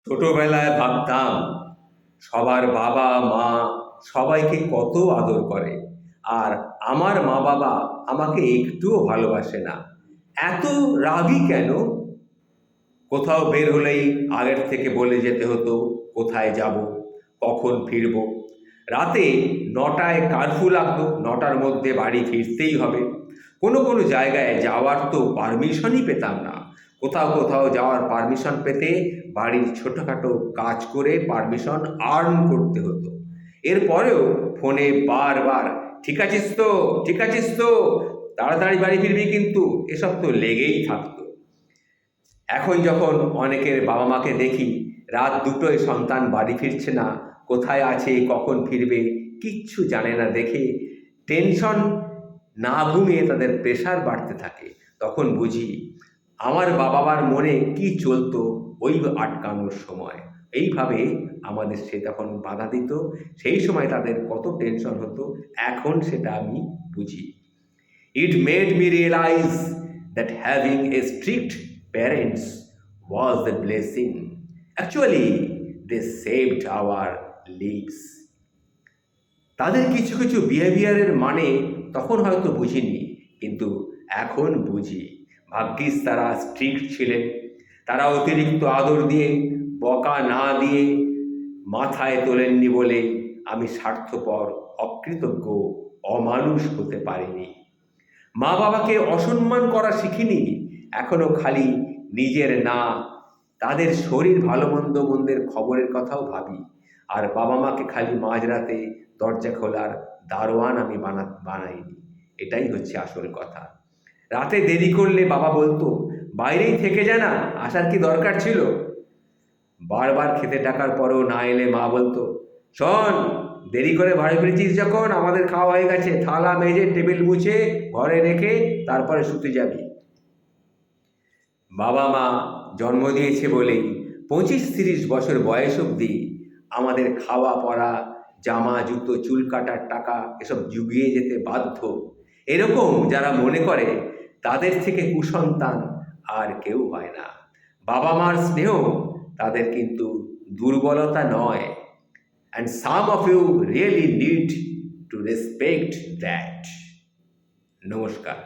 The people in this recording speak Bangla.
ছোটবেলায় ভাবতাম সবার বাবা মা সবাইকে কত আদর করে, আর আমার মা বাবা আমাকে একটুও ভালোবাসে না। এত রাগী কেন? কোথাও বের হলেই আগের থেকে বলে যেতে হতো কোথায় যাব, কখন ফিরব। রাতে 9টায় কারফিউ লাগতো, 9টার মধ্যে বাড়ি ফিরতেই হবে। কোনো কোনো জায়গায় যাওয়ার তো পারমিশনই পেতাম না। কোথাও কোথাও যাওয়ার পারমিশন পেতে বাড়ির ছোটোখাটো কাজ করে পারমিশন আর্ন করতে হতো। এরপরেও ফোনে বারবার ঠিক আছিস তো, ঠিক আছিস তো, তাড়াতাড়ি বাড়ি ফিরবি কিন্তু, এসব তো লেগেই থাকতো। এখন যখন অনেকের বাবা মাকে দেখি রাত 2টোয় সন্তান বাড়ি ফিরছে না, কোথায় আছে, কখন ফিরবে কিচ্ছু জানে না দেখে টেনশন, না ঘুমিয়ে তাদের প্রেশার বাড়তে থাকে, তখন বুঝি আমার বাবা মার মনে কি চলতো ওই আটকানোর সময়। এইভাবে আমাদের সে তখন বাধা দিত, সেই সময় তাদের কত টেনশন হতো, এখন সেটা আমি বুঝি। It made me realize that having a strict parents was a blessing. Actually, they saved our lives. তাদের কিছু কিছু বিহেভিয়ারের মানে তখন হয়তো বুঝিনি, কিন্তু এখন বুঝি। ভাগ্যিস তারা স্ট্রিক্ট ছিলেন। তারা অতিরিক্ত আদর দিয়ে, বকা না দিয়ে মাথায় তোলেননি বলে আমি স্বার্থপর, অকৃতজ্ঞ, অমানুষ হতে পারিনি। মা বাবাকে অসম্মান করা শিখিনি, এখনো খালি নিজের না, তাদের শরীর ভালো মন্দ মন্দের খবরের কথাও ভাবি। আর বাবা মাকে খালি মাঝরাতে দরজা খোলার দারোয়ান আমি বানাইনি। এটাই হচ্ছে আসল কথা। রাতে দেরি করলে বাবা বলতো বাইরেই থেকে যা না, আসার কি দরকার ছিল। বারবার খেতে ডাকার পরেও না এলে মা বলতো, শোন, দেরি করে বাড়ি ফিরেছিস যখন, আমাদের খাওয়া হয়ে গেছে, থালা মেজে টেবিল মুছে ঘরে রেখে তারপরে শুতে যাবি। বাবা মা জন্ম দিয়েছে বলেই 25-30 বছর বয়স অবধি আমাদের খাওয়া পরা, জামা জুতো, চুল কাটার টাকা এসব জুগিয়ে যেতে বাধ্য। এরকম যারা মনে করে তাদের থেকে কুসন্তান আর কেউ হয় না। বাবা মার স্নেহ তাদের কিন্তু দুর্বলতা নয়। And some of you really need to respect that. নমস্কার।